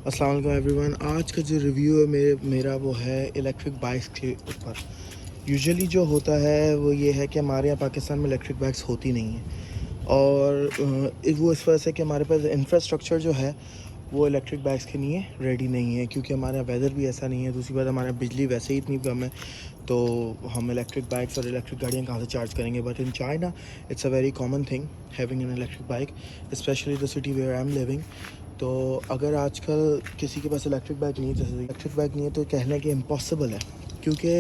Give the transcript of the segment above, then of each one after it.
अस्सलाम वालेकुम एवरीवन। आज का जो रिव्यू है मेरा वो है इलेक्ट्रिक बाइक्स के ऊपर। यूजुअली जो होता है वो ये है कि हमारे यहाँ पाकिस्तान में इलेक्ट्रिक बाइक्स होती नहीं हैं और वो इस वजह से कि हमारे पास इंफ्रास्ट्रक्चर जो है वो इलेक्ट्रिक बाइक्स के लिए रेडी नहीं है, क्योंकि हमारे यहाँ वेदर भी ऐसा नहीं है। दूसरी बात, हमारे यहाँ बिजली वैसे ही इतनी कम है, तो हम इलेक्ट्रिक बाइक्स और इलेक्ट्रिक गाड़ियाँ कहाँ से चार्ज करेंगे। But in China it's a very common thing having an electric bike, specially the city where I am living. तो अगर आजकल किसी के पास इलेक्ट्रिक बाइक नहीं है, जैसे इलेक्ट्रिक बाइक नहीं है, तो कहने कि इम्पॉसिबल है, क्योंकि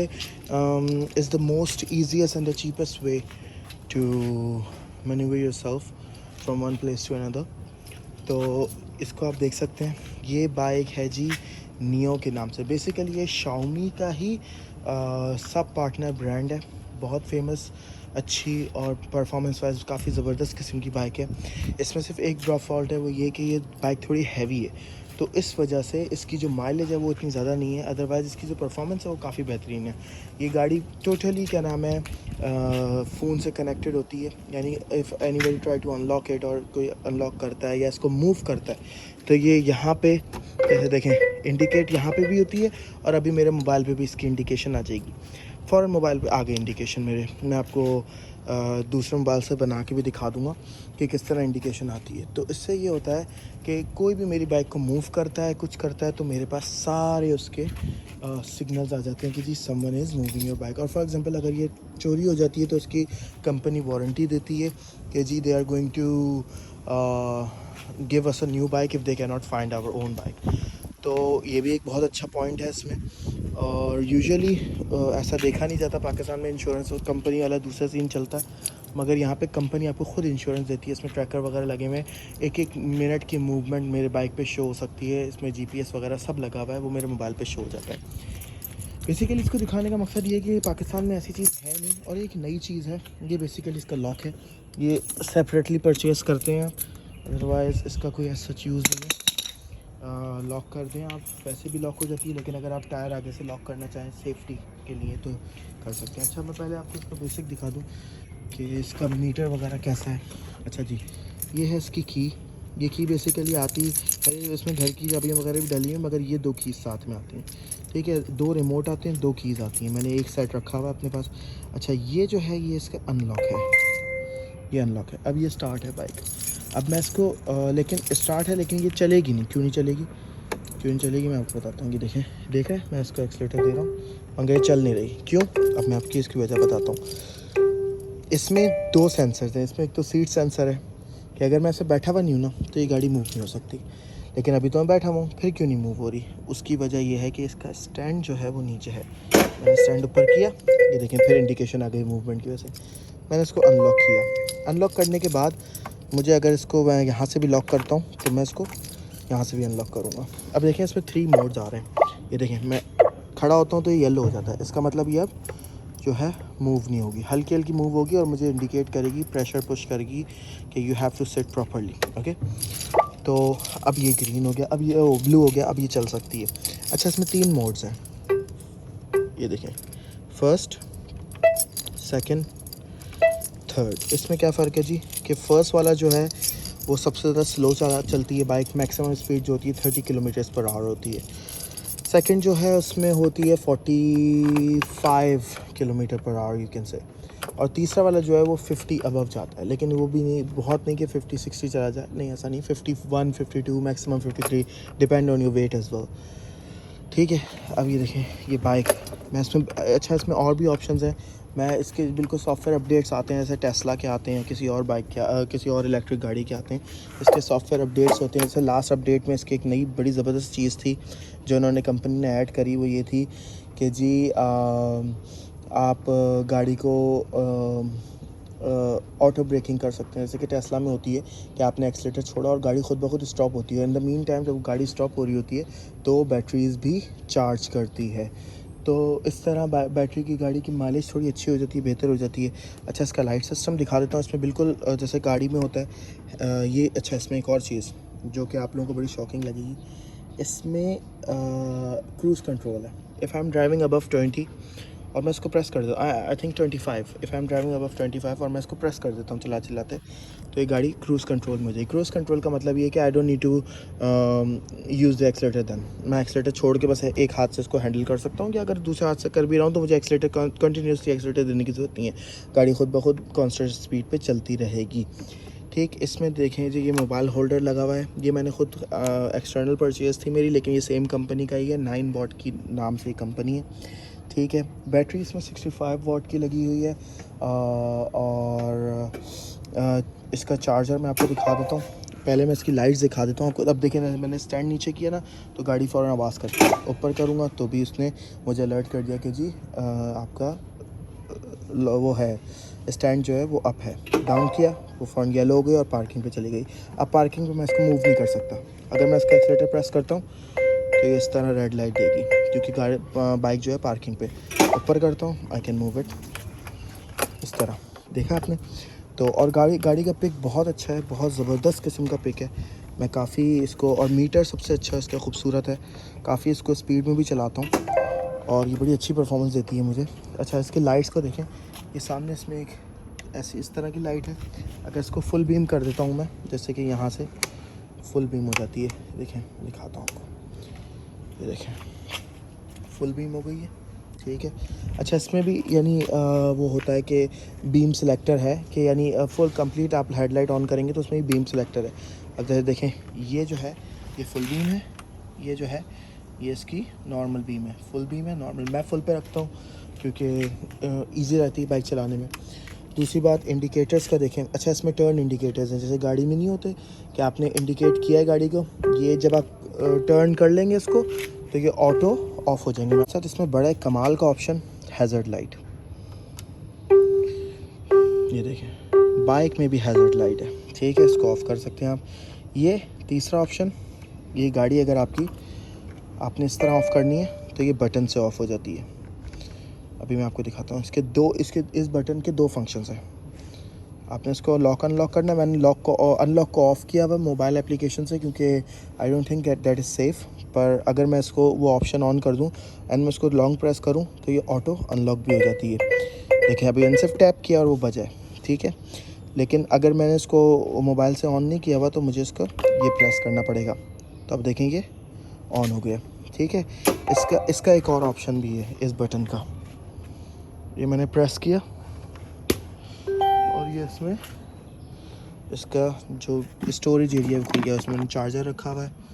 is the most easiest and the cheapest way to manoeuvre yourself from one place to another. तो इसको आप देख सकते हैं, ये बाइक है जी नियो के नाम से। बेसिकली ये शाओमी का ही सब पार्टनर ब्रांड है, बहुत फेमस, अच्छी और परफॉर्मेंस वाइज काफ़ी ज़बरदस्त किस्म की बाइक है। इसमें सिर्फ एक ड्रॉप फॉल्ट है, वो ये कि ये बाइक थोड़ी हैवी है, तो इस वजह से इसकी जो माइलेज है वो इतनी ज़्यादा नहीं है। अदरवाइज़ इसकी जो परफॉर्मेंस है वो काफ़ी बेहतरीन है। ये गाड़ी टोटली क्या नाम है फ़ोन से कनेक्टेड होती है, यानी if anybody try to unlock it और कोई अनलॉक करता है या इसको मूव करता है, तो ये यहाँ पे जैसे देखें इंडिकेट यहाँ पे भी होती है, और अभी मेरे मोबाइल पे भी इसकी इंडिकेशन आ जाएगी। फ़ौरन मोबाइल पे आ गई इंडिकेशन मेरे। मैं आपको दूसरे मोबाइल से बना के भी दिखा दूँगा कि किस तरह इंडिकेशन आती है। तो इससे ये होता है कि कोई भी मेरी बाइक को मूव करता है, कुछ करता है, तो मेरे पास सारे उसके सिग्नल्स आ जाते हैं कि जी someone is moving your bike. और फॉर एग्जांपल अगर ये चोरी हो जाती है तो उसकी कंपनी वारंटी देती है कि जी they are going to give us a new bike if they can not find our own bike. तो ये भी एक बहुत अच्छा पॉइंट है इसमें। और यूजुअली ऐसा देखा नहीं जाता पाकिस्तान में, इंश्योरेंस और कंपनी वाला दूसरा सीन चलता है, मगर यहाँ पे कंपनी आपको खुद इंश्योरेंस देती है। इसमें ट्रैकर वगैरह लगे हुए हैं, एक एक मिनट की मूवमेंट मेरे बाइक पे शो हो सकती है। इसमें जीपीएस वगैरह सब लगा हुआ है, वो मेरे मोबाइल पे शो हो जाता है। बेसिकली इसको दिखाने का मकसद ये है कि पाकिस्तान में ऐसी चीज़ है नहीं, और एक नई चीज़ है। ये बेसिकली इसका लॉक है, ये सेपरेटली परचेज़ करते हैं, अदरवाइज़ इसका कोई ऐसा यूज़ नहीं है। लॉक कर दें आप, वैसे भी लॉक हो जाती है, लेकिन अगर आप टायर आगे से लॉक करना चाहें सेफ्टी के लिए तो कर सकते हैं। अच्छा, मैं पहले आपको इसका बेसिक दिखा दूं कि इसका मीटर वगैरह कैसा है। अच्छा जी, ये है इसकी की। ये की बेसिकली आती है, इसमें घर की चाबियाँ वगैरह भी डली हैं, मगर ये दो कीज़ साथ में आती हैं। ठीक है, दो रिमोट आते हैं, दो कीज़ आती हैं। मैंने एक सेट रखा हुआ है अपने पास। अच्छा, ये जो है ये इसका अनलॉक है, ये अनलॉक है। अब ये स्टार्ट है बाइक। अब मैं इसको लेकिन स्टार्ट है, लेकिन ये चलेगी नहीं। क्यों नहीं चलेगी, क्यों नहीं चलेगी, मैं आपको बताता हूँ। कि देखें, देख रहे हैं मैं इसको एक्सीलेटर दे रहा हूँ मगर ये चल नहीं रही। क्यों? अब मैं आपकी इसकी वजह बताता हूँ। इसमें दो सेंसर हैं। इसमें एक तो सीट सेंसर है कि अगर मैं ऐसे बैठा हुआ नहीं हूँ ना तो ये गाड़ी मूव नहीं हो सकती, लेकिन अभी तो मैं बैठा हुआ हूँ, फिर क्यों नहीं मूव हो रही? उसकी वजह यह है कि इसका स्टैंड जो है वो नीचे है। मैंने स्टैंड ऊपर किया, ये देखें फिर इंडिकेशन आ गई मूवमेंट की वजह से। मैंने इसको अनलॉक किया। अनलॉक करने के बाद मुझे, अगर इसको मैं यहाँ से भी लॉक करता हूँ तो मैं इसको यहाँ से भी अनलॉक करूँगा। अब देखें इसमें 3 मोड्स आ रहे हैं। ये देखें, मैं खड़ा होता हूँ तो ये येलो हो जाता है, इसका मतलब ये अब जो है मूव नहीं होगी, हल्की हल्की मूव होगी और मुझे इंडिकेट करेगी, प्रेशर पुश करेगी कि you have to sit properly. Okay, तो अब ये ग्रीन हो गया, अब ये ब्लू हो गया, अब ये चल सकती है। अच्छा, इसमें 3 मोड्स हैं, ये देखें, फर्स्ट, सेकंड, थर्ड। इसमें क्या फ़र्क है जी कि फ़र्स्ट वाला जो है वो सबसे ज़्यादा स्लो चलती है बाइक, मैक्सिमम स्पीड जो होती है 30 किलोमीटर पर आवर होती है। सेकंड जो है उसमें होती है 45 kilometre per hour you can say. और तीसरा वाला जो है वो 50 अबव जाता है, लेकिन वो भी नहीं, बहुत नहीं कि 50-60 चला जाए, नहीं ऐसा नहीं, 51, 52, maximum 53, depend on your weight as well. ठीक है, अब ये देखें ये बाइक, मैं इसमें, अच्छा इसमें और भी ऑप्शंस हैं। मैं इसके बिल्कुल सॉफ्टवेयर अपडेट्स आते हैं, जैसे टेस्ला के आते हैं, किसी और बाइक के किसी और इलेक्ट्रिक गाड़ी के आते हैं, इसके सॉफ्टवेयर अपडेट्स होते हैं। जैसे लास्ट अपडेट में इसकी एक नई बड़ी ज़बरदस्त चीज़ थी जो उन्होंने कंपनी ने ऐड करी, वो ये थी कि जी आप गाड़ी को ऑटो ब्रेकिंग कर सकते हैं। जैसे कि टेस्ला में होती है कि आपने एक्सीलेटर छोड़ा और गाड़ी खुद ब खुद स्टॉप होती है। इन द मीन टाइम जब गाड़ी स्टॉप हो रही होती है तो बैटरीज भी चार्ज करती है। तो इस तरह बैटरी की गाड़ी की माइलेज थोड़ी अच्छी हो जाती है, बेहतर हो जाती है। अच्छा, इसका लाइट सिस्टम दिखा देता हूँ। इसमें बिल्कुल जैसे गाड़ी में होता है ये। अच्छा, इसमें एक और चीज़ जो कि आप लोगों को बड़ी शॉकिंग लगेगी, इसमें क्रूज़ कंट्रोल है। If I am driving above 20 और मैं इसको प्रेस कर देता हूँ, I think 25, if I am driving above 25, और मैं इसको प्रेस कर देता हूँ चलाते तो ये गाड़ी क्रूज़ कंट्रोल में हो जाएगी। क्रूज़ कंट्रोल का मतलब ये है कि I don't need to use the accelerator then. मैं एक्सीलेटर छोड़ के बस एक हाथ से इसको हैंडल कर सकता हूँ, कि अगर दूसरे हाथ से कर भी रहा हूँ तो मुझे एक्सीलेटर कंटिन्यूसली एक्सीलेटर देने की ज़रूरत नहीं है, गाड़ी खुद ब खुद कॉन्स्टेंट स्पीड पर चलती रहेगी। ठीक, इसमें देखें जी ये मोबाइल होल्डर लगा हुआ है, ये मैंने खुद एक्सटर्नल परचेज़ थी मेरी, लेकिन ये सेम कंपनी का ही है, 9 वॉट की नाम से कंपनी है। ठीक है, बैटरी इसमें 65 वॉट की लगी हुई है, और इसका चार्जर मैं आपको दिखा देता हूँ। पहले मैं इसकी लाइट्स दिखा देता हूँ आपको। अब देखिए मैंने स्टैंड नीचे किया ना तो गाड़ी फ़ौरन आवाज़ करती है, ऊपर करूँगा तो भी उसने मुझे अलर्ट कर दिया कि जी आपका वो है स्टैंड जो है वो अप है। डाउन किया वो फ़ौरन येलो हो गई और पार्किंग पे चली गई। अब पार्किंग पे मैं इसको मूव नहीं कर सकता, अगर मैं इसका एक्सीलेटर प्रेस करता हूँ तो ये इस तरह रेड लाइट देगी, क्योंकि गाड़ी बाइक जो है पार्किंग पे। ऊपर करता हूँ, आई कैन मूव इट इस तरह, देखा आपने। तो और गाड़ी का पिक बहुत अच्छा है, बहुत ज़बरदस्त किस्म का पिक है। मैं काफ़ी इसको, और मीटर सबसे अच्छा इसका खूबसूरत है, काफ़ी इसको स्पीड में भी चलाता हूँ और ये बड़ी अच्छी परफॉर्मेंस देती है मुझे। अच्छा, इसके लाइट्स को देखें, ये सामने इसमें एक ऐसी इस तरह की लाइट है। अगर इसको फुल बीम कर देता हूँ मैं, जैसे कि यहाँ से फुल बीम हो जाती है, देखें दिखाता हूँ आपको, ये देखें फुल बीम हो गई है। ठीक है, अच्छा इसमें भी यानी वो होता है कि बीम सिलेक्टर है, कि यानी फुल कंप्लीट आप हेडलाइट ऑन करेंगे तो उसमें भी बीम सिलेक्टर है। अब जैसे देखें ये जो है ये फुल बीम है, ये जो है ये इसकी नॉर्मल बीम है, फुल बीम है नॉर्मल। मैं फुल पे रखता हूँ क्योंकि ईजी रहती है बाइक चलाने में। दूसरी बात इंडिकेटर्स का देखें। अच्छा, इसमें टर्न इंडिकेटर्स हैं, जैसे गाड़ी में नहीं होते कि आपने इंडिकेट किया है गाड़ी को, ये जब आप टर्न कर लेंगे इसको तो ये ऑटो ऑफ हो जाएंगे। साथ इसमें बड़ा एक कमाल का ऑप्शन हैज़र्ड लाइट, ये देखें बाइक में भी हैज़र्ड लाइट है। ठीक है, इसको ऑफ़ कर सकते हैं आप। ये तीसरा ऑप्शन, ये गाड़ी अगर आपने इस तरह ऑफ़ करनी है तो ये बटन से ऑफ़ हो जाती है। अभी मैं आपको दिखाता हूँ, इस बटन के 2 फंक्शंस हैं। आपने इसको लॉक अनलॉक करना है। मैंने लॉक को अनलॉक को ऑफ़ किया हुआ मोबाइल एप्लीकेशन से, क्योंकि I don't think that is safe. पर अगर मैं इसको वो ऑप्शन ऑन कर दूं एंड मैं इसको लॉन्ग प्रेस करूं तो ये ऑटो अनलॉक भी हो जाती है। देखिए अभी मैंने सिर्फ टैप किया और वो बजा है। ठीक है, लेकिन अगर मैंने इसको मोबाइल से ऑन नहीं किया हुआ तो मुझे इसको ये प्रेस करना पड़ेगा। तो अब देखें ये ऑन हो गया। ठीक है, इसका एक और ऑप्शन भी है इस बटन का, ये मैंने प्रेस किया और ये इसमें इसका जो स्टोरेज एरिया खुल गया, उसमें मैंने चार्जर रखा हुआ है।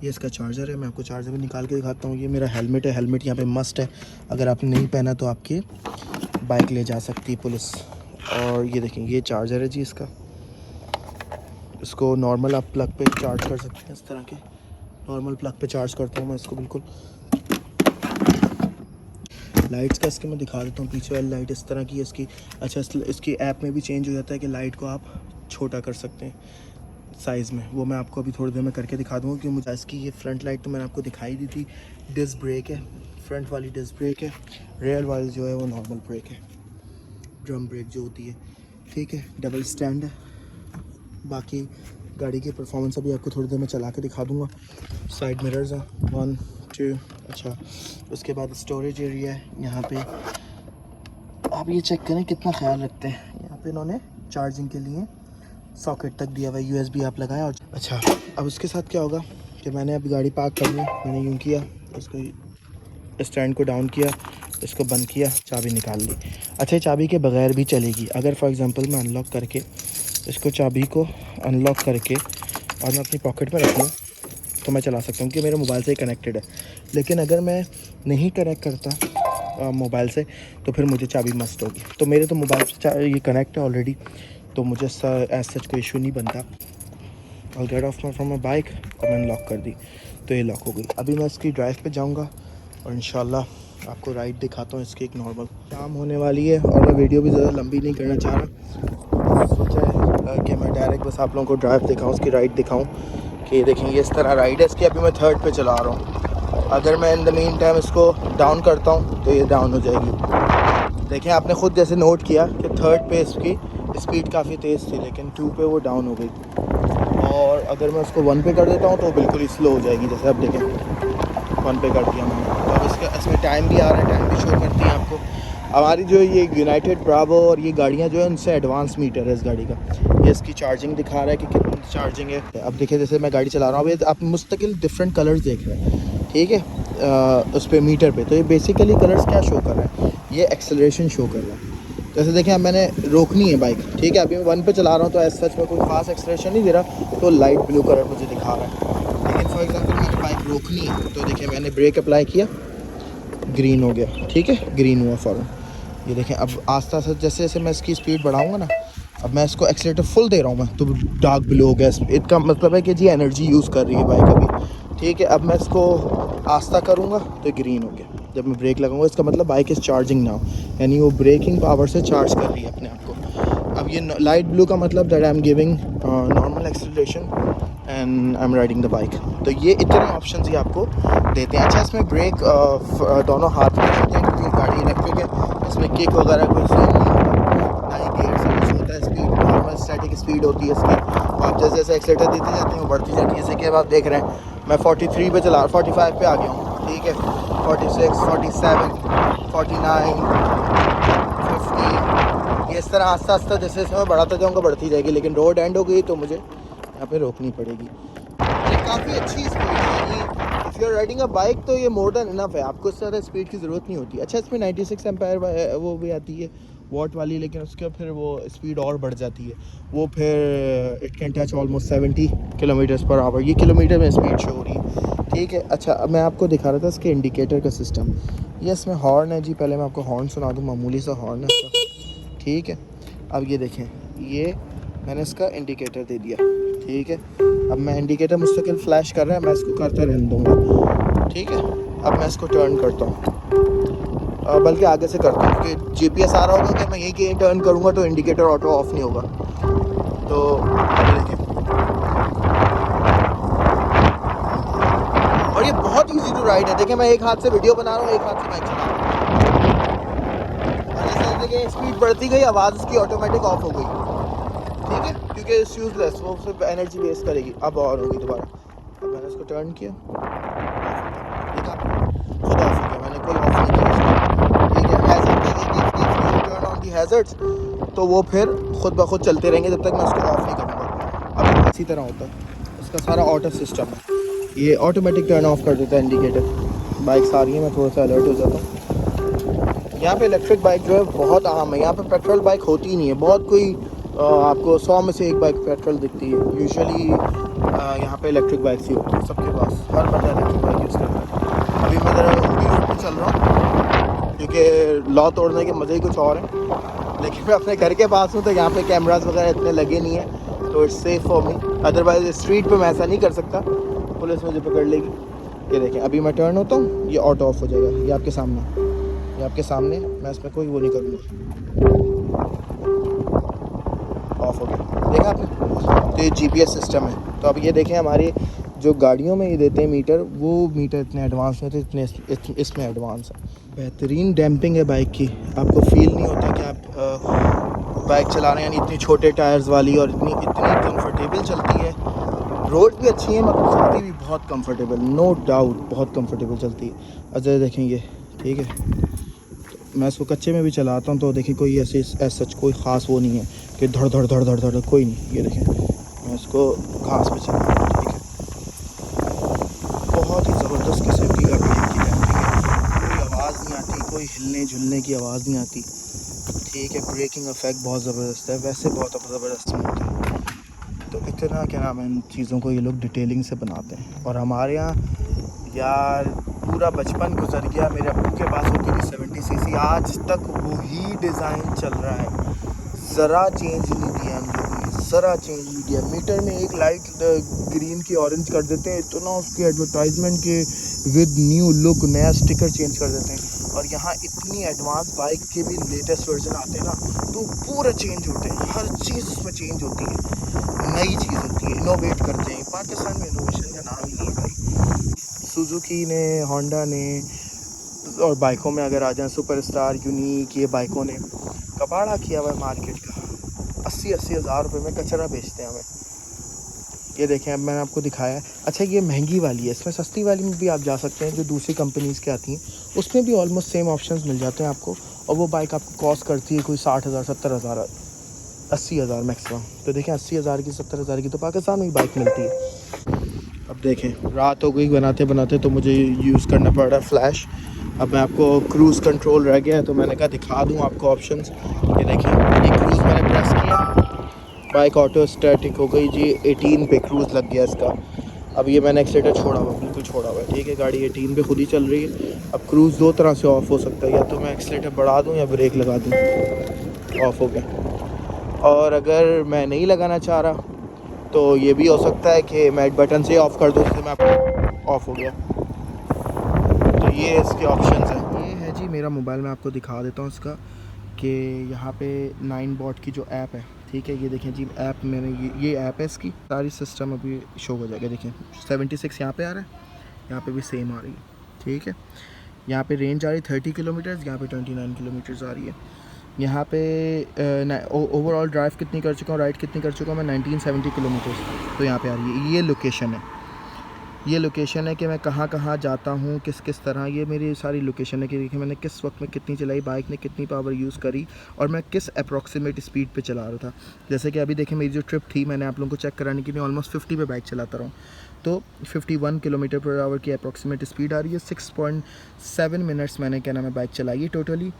ये इसका चार्जर है, मैं आपको चार्जर भी निकाल के दिखाता हूँ। ये मेरा हेलमेट है, हेलमेट यहाँ पे मस्ट है, अगर आपने नहीं पहना तो आपकी बाइक ले जा सकती है पुलिस। और ये देखें ये चार्जर है जी इसका, इसको नॉर्मल आप प्लग पे चार्ज कर सकते हैं। इस तरह के नॉर्मल प्लग पे चार्ज करता हूँ मैं इसको बिल्कुल। लाइट्स का इसके मैं दिखा देता हूँ, पीछे वाली लाइट इस तरह की है इसकी। अच्छा, इसकी ऐप में भी चेंज हो जाता है कि लाइट को आप छोटा कर सकते हैं साइज़ में, वो मैं आपको अभी थोड़ी देर में करके दिखा दूँगा। कि मुझे इसकी ये फ्रंट लाइट तो मैंने आपको दिखाई दी थी। डिस्क ब्रेक है, फ्रंट वाली डिस्क ब्रेक है, रेयर वाली जो है वो नॉर्मल ब्रेक है, ड्रम ब्रेक जो होती है। ठीक है, डबल स्टैंड है। बाकी गाड़ी की परफॉर्मेंस अभी आपको थोड़ी देर में चला के दिखा दूँगा। साइड मिरर्स हैं 1 2। अच्छा, उसके बाद स्टोरेज एरिया है यहाँ पे, आप ये चेक करें कितना ख्याल रखते हैं। यहाँ पे इन्होंने चार्जिंग के लिए सॉकेट तक दिया हुआ है, USB आप लगाएं। और अच्छा, अब उसके साथ क्या होगा कि मैंने अभी गाड़ी पार्क करनी है, मैंने यूँ किया, इसको स्टैंड को डाउन किया, इसको बंद किया, चाबी निकाल ली। अच्छा, चाबी के बगैर भी चलेगी। अगर फॉर एग्जांपल मैं अनलॉक करके इसको चाबी को अनलॉक करके और मैं अपनी पॉकेट में रख लूँ तो मैं चला सकता हूँ कि मेरे मोबाइल से ही कनेक्टेड है। लेकिन अगर मैं नहीं कनेक्ट करता मोबाइल से तो फिर मुझे चाबी मस्ट होगी। तो मेरे तो मोबाइल से ये कनेक्ट है ऑलरेडी, तो मुझे एज सच कोई इशू नहीं बनता। I'll get off from my bike और मैंने लॉक कर दी तो ये लॉक हो गई। अभी मैं इसकी ड्राइव पे जाऊंगा और इंशाल्लाह आपको राइड दिखाता हूँ इसकी एक नॉर्मल। शाम होने वाली है और मैं वीडियो भी ज़्यादा लंबी नहीं करना चाह रहा, सोचा है कि मैं डायरेक्ट बस आप लोगों को ड्राइव दिखाऊँ, उसकी राइड दिखाऊँ कि देखेंगे इस तरह राइड है इसकी। अभी मैं 3rd पे चला रहा हूँ, अगर मैं इन द मीन टाइम इसको डाउन करता हूँ तो ये डाउन हो जाएगी। देखें आपने ख़ुद जैसे नोट किया कि 3rd पे इसकी स्पीड काफ़ी तेज़ थी, लेकिन 2 पे वो डाउन हो गई। और अगर मैं उसको 1 पे कर देता हूँ तो बिल्कुल ही स्लो हो जाएगी। जैसे अब देखें 1 पे कर दिया मैंने, तो अब इसमें टाइम भी आ रहा है, टाइम भी शो करती है आपको। हमारी जो ये यूनाइटेड ब्रावो और ये गाड़ियाँ जो है उनसे एडवांस मीटर है इस गाड़ी का। ये इसकी चार्जिंग दिखा रहा है कि कितनी चार्जिंग है। अब देखिए जैसे मैं गाड़ी चला रहा हूँ, अभी आप मुस्तकिल डिफरेंट कलर्स देख रहे हैं, ठीक है, उस पर मीटर पे। तो ये बेसिकली कलर्स क्या शो कर रहा है, ये एक्सेलरेशन शो कर रहा है। जैसे देखें अब मैंने रोकनी है बाइक, ठीक है, अभी मैं 1 पे चला रहा हूँ तो एज सच में कोई खास एक्सेलरेशन नहीं दे रहा, तो लाइट ब्लू कलर मुझे दिखा रहा है। लेकिन फॉर एग्जांपल मैंने बाइक रोकनी है तो देखिए मैंने ब्रेक अप्लाई किया, ग्रीन हो गया, ठीक है, ग्रीन हुआ फ़ौरन। ये देखें अब आस्ता आस्ता जैसे जैसे मैं इसकी स्पीड बढ़ाऊँगा ना, अब मैं इसको एक्सीलेटर फुल दे रहा हूँ मैं, तो डार्क ब्लू हो गया। इसका मतलब है कि जी एनर्जी यूज़ कर रही है बाइक अभी, ठीक है। अब मैं इसको आस्ता करूँगा तो ग्रीन हो गया। जब मैं ब्रेक लगाऊंगा इसका मतलब बाइक इज़ चार्जिंग नाउ, यानी वो ब्रेकिंग पावर से चार्ज कर रही है अपने आप को। अब ये लाइट ब्लू का मतलब that I am giving normal acceleration and I am riding the bike. तो ये इतने ऑप्शंस ही आपको देते हैं। अच्छा इसमें ब्रेक दोनों हाथ में देते हैं क्योंकि गाड़ी इलेक्ट्रिक है, इसमें किक वगैरह कोई सीन नहीं होता, ना ही गियर से कुछ होता है। स्पीड नॉर्मल स्टैटिक स्पीड होती है इसकी। आप जैसे जैसे एक्सीलेटर देते जाते हैं वो बढ़ती जाती है। जैसे कि अब आप देख रहे हैं मैं 43 पे चला 45 पे आ गया हूँ, ठीक है, 46, 47, 49, 50। ये इस तरह आस्ता आस्ता जैसे जैसे मैं बढ़ाता जाऊँगा बढ़ती जाएगी, लेकिन रोड एंड हो गई तो मुझे यहाँ पे रोकनी पड़ेगी। ये काफ़ी अच्छी स्पीड है, if you are riding a bike तो ये मोर देन इनफ है, आपको इससे ज़्यादा स्पीड की ज़रूरत नहीं होती। अच्छा इसमें 96 एम्पायर वो भी आती है वॉट वाली, लेकिन उसके फिर वो स्पीड और बढ़ जाती है, वो फिर it can touch almost 70 kilometres per hour. ये किलोमीटर में स्पीड शो हो रही है, ठीक है। अच्छा अब मैं आपको दिखा रहा था इसके इंडिकेटर का सिस्टम। ये इसमें हॉर्न है जी, पहले मैं आपको हॉर्न सुना दूँ, मामूली सा हॉर्न है इसका, ठीक है। अब ये देखें, ये मैंने इसका इंडिकेटर दे दिया, ठीक है। अब मैं इंडिकेटर मुस्तकिल फ्लैश कर रहा है, मैं इसको करता रहने दूँगा, ठीक है। अब मैं इसको टर्न करता हूँ, बल्कि आगे से करता हूँ क्योंकि जीपीएस आ रहा होगा कि मैं यहीं कहीं टर्न करूँगा तो इंडिकेटर ऑटो ऑफ नहीं होगा। तो अभी देखिए, और ये बहुत इजी टू राइड है। देखिए मैं एक हाथ से वीडियो बना रहा हूँ, एक हाथ से बाइक चला रहा हूँ। जैसे देखिए स्पीड बढ़ती गई, आवाज़ इसकी ऑटोमेटिक ऑफ हो गई, ठीक है, क्योंकि इट्स यूजलेस, वो सिर्फ एनर्जी वेस्ट करेगी। अब और होगी दोबारा। अब मैंने इसको टर्न किया, ठीक है, खुद ऑफ हो गया, मैंने कोई ऑफ नहीं किया इसको, ठीक है। Hazard turn on the hazards तो वो फिर खुद ब खुद चलते रहेंगे जब तक मैं उसको ऑफ नहीं करूँगा। अब इसी तरह होता है, इसका सारा ऑटो सिस्टम है, ये ऑटोमेटिक टर्न ऑफ कर देता है इंडिकेटर। बाइक्स आ रही है, मैं थोड़ा सा अलर्ट हो जाता हूँ। यहाँ पे इलेक्ट्रिक बाइक जो है बहुत आम है, यहाँ पे पेट्रोल बाइक होती ही नहीं है। बहुत कोई आपको 100 में से एक बाइक पेट्रोल दिखती है। यूजुअली यहाँ पे इलेक्ट्रिक बाइक्स ही होती है सबके पास, हर बंदा इलेक्ट्रिक बाइक यूज़ करता है। अभी मैं ज़रा ऊपी रोड पर चल रहा हूँ क्योंकि लॉ तोड़ने के मज़े ही कुछ और हैं, लेकिन मैं अपने घर के पास हूँ तो यहाँ पे कैमरास वगैरह इतने लगे नहीं हैं, तो it's safe for me. Otherwise street पे मैं ऐसा नहीं कर सकता, पुलिस मुझे पकड़ लेगी। ये देखें अभी मैं टर्न होता हूँ, ये ऑटो ऑफ हो जाएगा, ये आपके सामने, ये आपके सामने, मैं इसमें कोई वो नहीं करूँगा, ऑफ हो गया, देखा आपने। तो ये जीपीएस सिस्टम है। तो अब ये देखें हमारी जो गाड़ियों में ये देते हैं मीटर, वो मीटर इतने एडवांस नहीं होते, इतने इसमें एडवांस है। बेहतरीन डैम्पिंग है बाइक की, आपको फील नहीं होता कि आप बाइक चला रहे हैं, यानी इतनी छोटे टायर्स वाली, और इतनी कंफर्टेबल चलती है। रोड भी अच्छी है, मतलब चलती भी बहुत कंफर्टेबल, नो डाउट बहुत कंफर्टेबल चलती है। अच्छा देखेंगे, ठीक है, तो मैं इसको कच्चे में भी चलाता हूँ तो देखिए कोई ऐसे सच कोई ख़ास वो नहीं है कि धड़ धड़ धड़ धड़ धड़, कोई नहीं। ये देखें मैं इसको घास पे चला रहा हूँ, ठीक है, बहुत ही ज़बरदस्त किस्म की गाड़ी है, कोई आवाज़ नहीं आती, कोई हिलने झुलने की आवाज़ नहीं आती, ठीक है। ब्रेकिंग इफेक्ट बहुत ज़बरदस्त है, वैसे बहुत ज़बरदस्त स्मूथ है। तो इतना क्या नाम है, इन चीज़ों को ये लोग डिटेलिंग से बनाते हैं। और हमारे यहाँ यार पूरा बचपन गुजर गया, मेरे अब्बू के पास होती थी 70 सीसी, आज तक वही डिज़ाइन चल रहा है, ज़रा चेंज नहीं दिया हम लोगों ने, ज़रा चेंज नहीं दिया। मीटर में एक लाइट ग्रीन की ऑरेंज कर देते हैं, इतना उसके एडवर्टाइजमेंट के विद न्यू लुक नया स्टिकर चेंज कर देते हैं। और यहाँ इतनी एडवांस बाइक के भी लेटेस्ट वर्जन आते हैं ना, तो पूरा चेंज होते हैं, हर चीज़ उसमें चेंज होती है, नई चीज़ होती है, इनोवेट करते हैं। पाकिस्तान में इनोवेशन का नाम ही नहीं है भाई। सुजुकी ने, होंडा ने, और बाइकों में अगर आ जाएँ सुपर स्टार, यूनिक, ये बाइकों ने कबाड़ा किया हुआ है मार्केट का। 80-80 हज़ार रुपये में कचरा बेचते हैं हमें। ये देखें अब मैंने आपको दिखाया है। अच्छा ये महंगी वाली है, इसमें सस्ती वाली में भी आप जा सकते हैं जो दूसरी कंपनीज़ के आती हैं, उसमें भी ऑलमोस्ट सेम ऑप्शंस मिल जाते हैं आपको। और वो बाइक आपको कॉस्ट करती है कोई 60,000 70,000 80,000 मैक्सिमम। तो देखें 80,000 की 70,000 की तो पाकिस्तान में ही बाइक मिलती है। अब देखें रात हो गई बनाते बनाते, तो मुझे यूज़ करना पड़ रहा है फ्लैश। अब मैं आपको क्रूज़ कंट्रोल रह गया है तो मैंने कहा दिखा दूँ आपको ऑप्शंस। ये देखें ये क्रूज़ मैंने प्रेस किया, बाइक ऑटो स्टैटिक हो गई जी, 18 पे क्रूज़ लग गया इसका। अब ये मैंने एक्सीलेटर छोड़ा हुआ, बिल्कुल छोड़ा हुआ है, ठीक है। गाड़ी 18 पे खुद ही चल रही है। अब क्रूज़ दो तरह से ऑफ़ हो सकता है, या तो मैं एक्सीलेटर बढ़ा दूँ या ब्रेक लगा दूँ, ऑफ़ हो गया। और अगर मैं नहीं लगाना चाह रहा तो ये भी हो सकता है कि मैं बटन से ऑफ़ कर दूँ, जिससे मैं ऑफ़ हो गया। तो ये इसके ऑप्शंस हैं। ये है जी मेरा मोबाइल, मैं आपको दिखा देता हूँ इसका कि यहाँ पे 9bot की जो ऐप है, ठीक है। ये देखें जी ऐप मैंने ये ऐप है, इसकी सारी सिस्टम अभी शो हो जाएगा। देखें 76 यहाँ पे आ रहा है, यहाँ पे भी सेम आ रही है, ठीक है। यहाँ पे रेंज आ रही है 30 किलोमीटर्स, यहाँ पे 29 किलोमीटर्स आ रही है। यहाँ पे ओवरऑल ड्राइव कितनी कर चुका हूँ, राइड कितनी कर चुका हूँ मैं, 1970 किलोमीटर्स तो यहाँ पे आ रही है। ये लोकेशन है, ये लोकेशन है कि मैं कहाँ कहाँ जाता हूँ, किस किस तरह, ये मेरी सारी लोकेशन है कि देखिए मैंने किस वक्त में कितनी चलाई, बाइक ने कितनी पावर यूज़ करी और मैं किस अप्रॉक्सीमेट स्पीड पे चला रहा था। जैसे कि अभी देखें मेरी जो ट्रिप थी, मैंने आप लोगों को चेक कराने के लिए ऑलमोस्ट 50 पे बाइक चलाता रहा हूँ, तो 51 किलोमीटर पर आवर की अप्रॉक्सीमेट स्पीड आ रही है। 6.7 मिनट्स मैंने क्या नाम है बाइक चलाई है। टोटली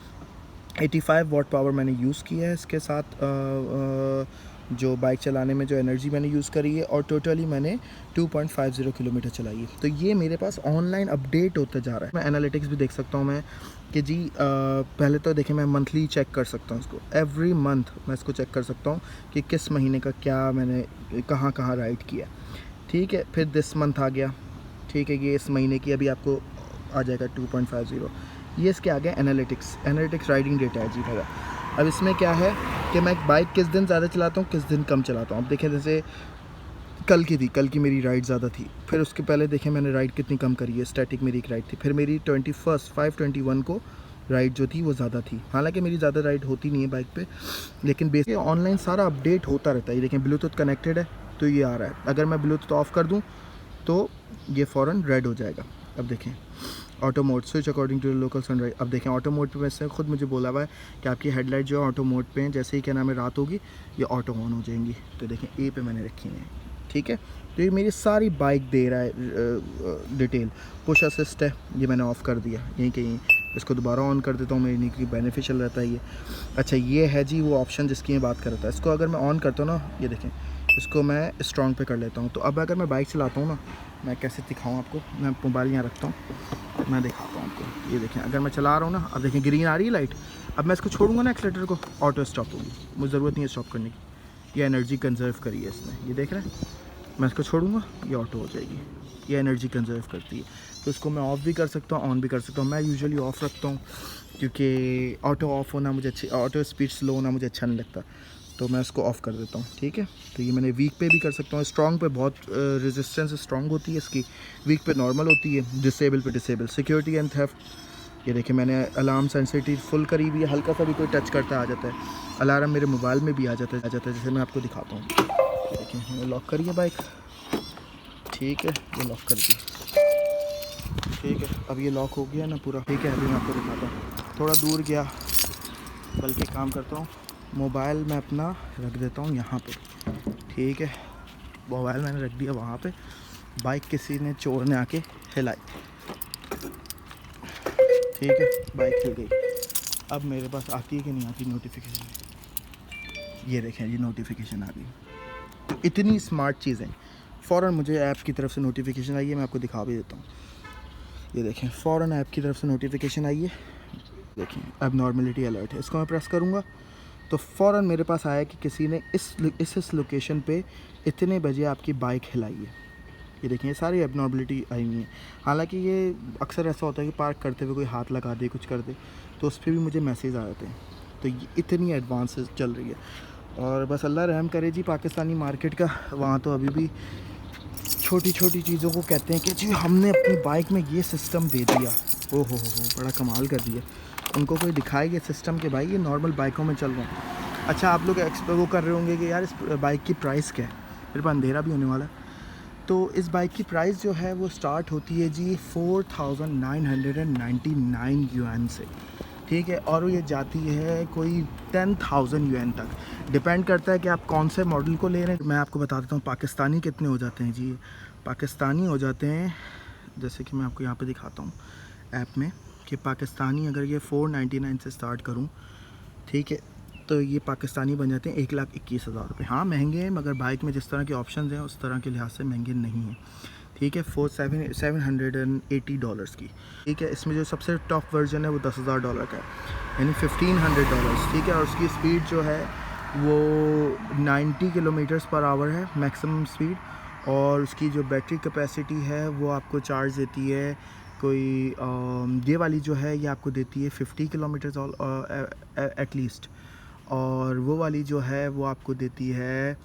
85 वॉट पावर मैंने यूज़ किया है इसके साथ, जो बाइक चलाने में जो एनर्जी मैंने यूज़ करी है, और टोटली मैंने 2.50 किलोमीटर चलाई है। तो ये मेरे पास ऑनलाइन अपडेट होता जा रहा है। मैं एनालिटिक्स भी देख सकता हूँ मैं कि जी पहले तो देखें मैं मंथली चेक कर सकता हूँ इसको, एवरी मंथ मैं इसको चेक कर सकता हूँ कि किस महीने का क्या मैंने कहाँ कहाँ राइड किया, ठीक है। फिर दिस मंथ आ गया, ठीक है, ये इस महीने की अभी आपको आ जाएगा 2.50। ये इसके आगे एनालिटिक्स राइडिंग डेटा है जी मेरा। अब इसमें क्या है कि मैं बाइक किस दिन ज़्यादा चलाता हूँ, किस दिन कम चलाता हूँ। अब देखें जैसे कल की मेरी राइड ज़्यादा थी, फिर उसके पहले देखें मैंने राइड कितनी कम करी है, स्टैटिक मेरी एक राइड थी, फिर मेरी 521 को राइड जो थी वो ज़्यादा थी। हालांकि मेरी ज़्यादा राइड होती नहीं है बाइक पे, लेकिन बेसिकली ऑनलाइन सारा अपडेट होता रहता है। ये देखें ब्लूटूथ कनेक्टेड है तो ये आ रहा है, अगर मैं ब्लूटूथ ऑफ़ कर दूँ तो ये फ़ौरन रेड हो जाएगा। अब देखें auto mode switch according to local sunrise. अब देखें ऑटो मोड पे वैसे खुद मुझे बोला हुआ है कि आपकी हेडलाइट जो है ऑटो मोड पे हैं, जैसे ही क्या नाम है रात होगी ये ऑटो ऑन हो जाएंगी। तो देखें ए पे मैंने रखी है, ठीक है। तो ये मेरी सारी बाइक दे रहा है डिटेल। पुश असिस्ट है, ये मैंने ऑफ़ कर दिया, यहीं कहीं इसको दोबारा ऑन कर देता हूँ, मेरे लिए बेनिफिशियल रहता है ये। अच्छा ये है जी वो ऑप्शन जिसकी मैं बात कर रहा था, इसको अगर मैं ऑन करता हूँ ना, ये देखें इसको मैं स्ट्रॉन्ग पे कर लेता हूँ। तो अब अगर मैं बाइक चलाता हूँ ना, मैं कैसे दिखाऊँ आपको, मैं मोबाइल यहाँ रखता हूँ, मैं दिखाता हूँ आपको। ये देखें अगर मैं चला रहा हूँ ना, अब देखें ग्रीन आ रही है लाइट, अब मैं इसको छोड़ूंगा ना एक्सीलेटर को, ऑटो स्टॉप होगी, मुझे ज़रूरत नहीं है स्टॉप करने की। ये एनर्जी कंजर्व करी है इसने, ये देख रहे हैं, मैं इसको छोड़ूंगा ये ऑटो हो जाएगी, ये एनर्जी कंजर्व करती है। तो इसको मैं ऑफ़ भी कर सकता हूँ, ऑन भी कर सकता हूँ। मैं यूजुअली ऑफ़ रखता हूँ क्योंकि ऑटो ऑफ़ होना मुझे ऑटो स्पीड स्लो होना मुझे अच्छा नहीं लगता, तो मैं इसको ऑफ़ कर देता हूँ, ठीक है। तो ये मैंने वीक पे भी कर सकता हूँ, स्ट्रॉन्ग पे बहुत रेजिस्टेंस स्ट्रॉन्ग होती है इसकी, वीक पे नॉर्मल होती है, डिसेबल पे डिसेबल। सिक्योरिटी एंड थेफ्ट, ये देखिए मैंने अलार्म सेंसिटिव फुल करी हुई है, हल्का सा भी कोई टच करता आ जाता है अलार्म मेरे मोबाइल में भी आ जाता है जैसे मैं आपको दिखाता हूँ। देखिए मैंने लॉक करी है बाइक, ठीक है, ये लॉक कर दी, ठीक है। अब ये लॉक हो गया ना पूरा, ठीक है। अभी मैं आपको दिखाता हूँ, थोड़ा दूर गया, बल्कि काम करता हूँ मोबाइल मैं अपना रख देता हूँ यहाँ पे, ठीक है। मोबाइल मैंने रख दिया वहाँ पे, बाइक किसी ने चोर ने आके हिलाई, ठीक है, बाइक हिल गई। अब मेरे पास आती है कि नहीं आती नोटिफिकेशन, ये देखें जी नोटिफिकेशन आ गई। तो इतनी स्मार्ट चीज़ें, फ़ौरन मुझे ऐप की तरफ से नोटिफिकेशन आई है, मैं आपको दिखा भी देता हूँ। ये देखें फ़ौरन ऐप की तरफ से नोटिफिकेशन आई है, देखें अब नॉर्मलिटी अलर्ट है, इसको मैं प्रेस करूँगा तो फ़ौरन मेरे पास आया कि किसी ने इस लोकेशन पे इतने बजे आपकी बाइक हिलाई है। ये देखें ये सारी एबनॉर्मलिटी आई हुई है। हालांकि ये अक्सर ऐसा होता है कि पार्क करते हुए कोई हाथ लगा दे, कुछ कर दे, तो उस पर भी मुझे मैसेज आ जाते हैं। तो ये इतनी एडवांस चल रही है, और बस अल्लाह रहम करे जी पाकिस्तानी मार्केट का। वहाँ तो अभी भी छोटी छोटी चीज़ों को कहते हैं कि जी हमने अपनी बाइक में ये सिस्टम दे दिया, ओ हो बड़ा कमाल कर दिया। उनको कोई दिखाए ये सिस्टम के भाई ये नॉर्मल बाइकों में चल रहे हैं। अच्छा आप लोग वो कर रहे होंगे कि यार इस बाइक की प्राइस क्या है, मेरे पास अंधेरा भी होने वाला है। तो इस बाइक की प्राइस जो है वो स्टार्ट होती है जी 4,999 युआन से, ठीक है, और ये जाती है कोई 10,000 यूएन तक। डिपेंड करता है कि आप कौन से मॉडल को ले रहे हैं। मैं आपको बता देता हूँ पाकिस्तानी कितने हो जाते हैं जी। पाकिस्तानी हो जाते हैं, जैसे कि मैं आपको यहाँ पे दिखाता हूँ ऐप में, कि पाकिस्तानी अगर ये 499 से स्टार्ट करूँ, ठीक है, तो ये पाकिस्तानी बन जाते हैं 1,21,000 रुपये। हाँ महंगे हैं, मगर बाइक में जिस तरह के ऑप्शन हैं उस तरह के लिहाज से महंगे नहीं हैं। ठीक है, $780 की। ठीक है, इसमें जो सबसे टॉप वर्जन है वो $10,000 का है, यानी $1,500। ठीक है, और उसकी स्पीड जो है वो 90 किलोमीटर्स पर आवर है मैक्सिमम स्पीड। और उसकी जो बैटरी कैपेसिटी है वो आपको चार्ज देती है कोई ये वाली जो है ये आपको देती है 50 किलोमीटर्स एटलीस्ट, और वो वाली जो है वो आपको देती है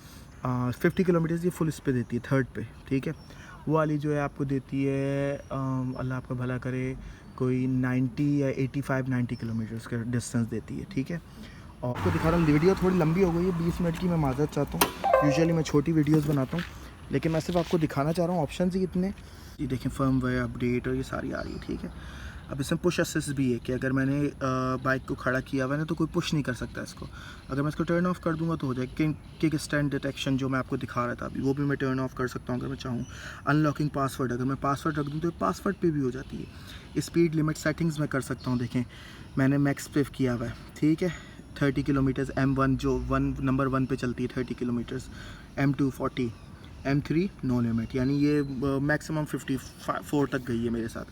50 किलोमीटर्स, ये फुल इस पे देती है थर्ड पे। ठीक है, वो वाली जो है आपको देती है अल्लाह आपका भला करे कोई 90 या 85-90 किलोमीटर्स का डिस्टेंस देती है। ठीक है, और आपको दिखा रहा हूँ, वीडियो थोड़ी लंबी हो गई है 20 मिनट की, मैं माज़रत चाहता हूँ। यूजुअली मैं छोटी वीडियोस बनाता हूँ, लेकिन मैं सिर्फ आपको दिखाना चाह रहा हूँ ऑप्शन ही कितने। ये देखें फर्मवेयर अपडेट और ये सारी आ रही है। ठीक है, अब इसमें पुश असिस्ट भी है कि अगर मैंने बाइक को खड़ा किया हुआ है ना तो कोई पुश नहीं कर सकता इसको। अगर मैं इसको टर्न ऑफ कर दूंगा तो हो जाए। किक स्टैंड डिटेक्शन जो मैं आपको दिखा रहा था अभी, वो भी मैं टर्न ऑफ कर सकता हूँ अगर मैं चाहूँ। अनलॉकिंग पासवर्ड, अगर मैं पासवर्ड रख दूँ तो पासवर्ड पे भी हो जाती है। स्पीड लिमिट सेटिंग्स मैं कर सकता हूँ, देखें मैंने मैक्स पे किया हुआ है। ठीक है, 30 किलोमीटर्स, M1 जो नंबर 1 पे चलती है 30 kilometres, M2 40, M3 no limit, यानी ये मैक्सिमम 54 तक गई है मेरे साथ।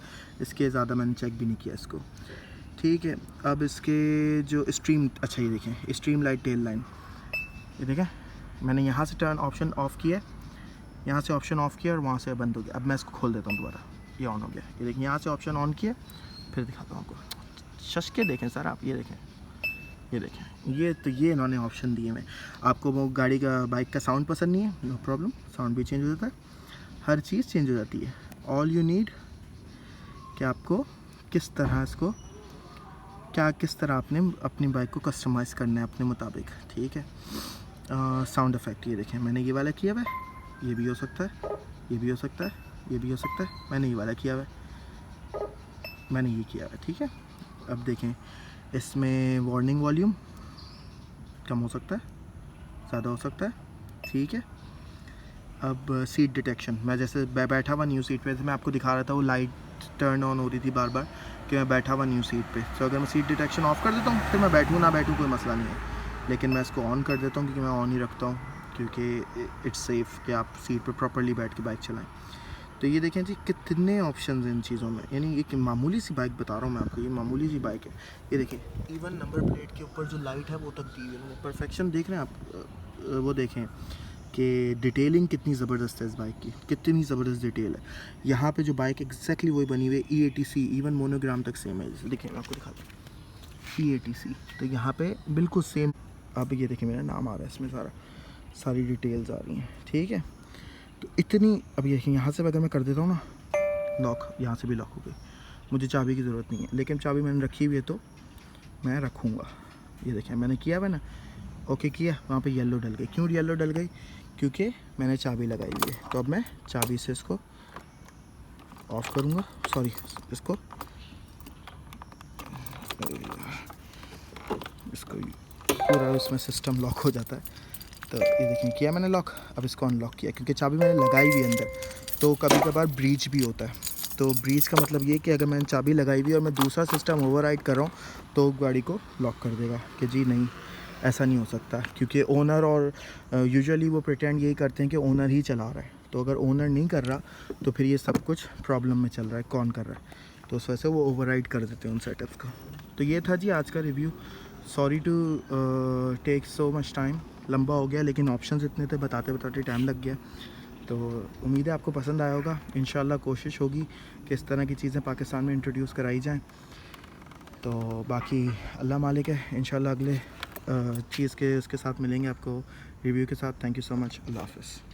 इसके ज़्यादा मैंने चेक भी नहीं किया इसको। ठीक है, अब इसके जो स्ट्रीम, अच्छा ये देखें स्ट्रीम लाइट टेल लाइन, ये देखें मैंने यहाँ से टर्न ऑप्शन ऑफ़ किया, यहाँ से ऑप्शन ऑफ़ किया और वहाँ से बंद हो गया। अब मैं इसको खोल देता हूँ दोबारा, ये ऑन हो गया। ये देखें यहाँ से ऑप्शन ऑन किया, फिर दिखाता हूँ आपको। शश के देखें सर आप, ये देखें, ये देखें, ये तो ये इन्होंने ऑप्शन दिए हैं। आपको वो गाड़ी का बाइक का साउंड पसंद नहीं है, नो प्रॉब्लम, साउंड भी चेंज हो जाता है, हर चीज़ चेंज हो जाती है। ऑल यू नीड कि आपको किस तरह इसको किस तरह आपने अपनी बाइक को कस्टमाइज़ करना है अपने मुताबिक। ठीक है, साउंड इफ़ेक्ट ये देखें मैंने ये वाला किया हुआ है, ये भी हो सकता है, ये भी हो सकता है, ये भी हो सकता है, मैंने ये वाला किया हुआ है, मैंने ये किया हुआ है। ठीक है, अब देखें इसमें वार्निंग वॉल्यूम कम हो सकता है, ज़्यादा हो सकता है। ठीक है, अब सीट डिटेक्शन, मैं जैसे बैठा हुआ न्यू सीट पे, जैसे मैं आपको दिखा रहा था वो लाइट टर्न ऑन हो रही थी बार बार कि मैं बैठा हुआ न्यू सीट पे। तो अगर मैं सीट डिटेक्शन ऑफ़ कर देता हूँ, फिर मैं बैठूँ ना बैठूँ कोई मसला नहीं है, लेकिन मैं इसको ऑन कर देता हूँ क्योंकि मैं ऑन ही रखता हूँ, क्योंकि इट्स सेफ़ कि आप सीट पर प्रॉपरली बैठ के बाइक चलाएँ। तो ये देखें जी कितने ऑप्शंस हैं इन चीज़ों में, यानी एक मामूली सी बाइक बता रहा हूँ मैं आपको, ये मामूली सी बाइक है। ये देखें इवन नंबर प्लेट के ऊपर जो लाइट है वो तक दी हुई है, परफेक्शन देख रहे हैं आप, वो देखें कि डिटेलिंग कितनी ज़बरदस्त है इस बाइक की, कितनी ज़बरदस्त डिटेल है। यहाँ पे जो बाइक एग्जैक्टली वही बनी हुई है, EATC इवन मोनोग्राम तक सेम है। देखिए मैं आपको दिखाता हूँ EATC, तो यहाँ पे बिल्कुल सेम। अब ये देखें मेरा नाम आ रहा है इसमें, सारी डिटेल्स आ रही हैं। ठीक है, तो इतनी, अब ये यहाँ से अगर मैं कर देता हूँ ना लॉक, यहाँ से भी लॉक हो गई, मुझे चाबी की ज़रूरत नहीं है, लेकिन चाबी मैंने रखी हुई है तो मैं रखूँगा। ये देखें मैंने किया हुआ ना, ओके किया, वहाँ पे येलो डल गई। क्यों येलो डल गई? क्योंकि मैंने चाबी लगाई हुई है। तो अब मैं चाबी से इसको ऑफ़ करूँगा, सॉरी इसको पूरा उसमें सिस्टम लॉक हो जाता है। तो ये देखें किया मैंने लॉक, अब इसको अनलॉक किया क्योंकि चाबी मैंने लगाई हुई है अंदर। तो कभी कभार ब्रीच भी होता है, तो ब्रीच का मतलब ये कि अगर मैंने चाबी लगाई हुई है और मैं दूसरा सिस्टम ओवरराइड कर रहा हूँ तो गाड़ी को लॉक कर देगा कि जी नहीं ऐसा नहीं हो सकता, क्योंकि ओनर और यूजुअली वो प्रिटेंड यही करते हैं कि ओनर ही चला रहा है। तो अगर ओनर नहीं कर रहा तो फिर ये सब कुछ प्रॉब्लम में चल रहा है, कौन कर रहा है, तो उस वजह से वो ओवरराइड कर देते हैं उन सेटअप्स को। तो ये था जी आज का review. Sorry to take so much time, लंबा हो गया, लेकिन ऑप्शंस इतने थे बताते बताते टाइम लग गया। तो उम्मीद है आपको पसंद आया होगा। इंशाल्लाह कोशिश होगी कि इस तरह की चीज़ें पाकिस्तान में इंट्रोड्यूस कराई जाएं। तो बाकी अल्लाह मालिक है, इंशाल्लाह अगले चीज़ के उसके साथ मिलेंगे आपको रिव्यू के साथ। थैंक यू सो मच, अल्लाह हाफ़िज़।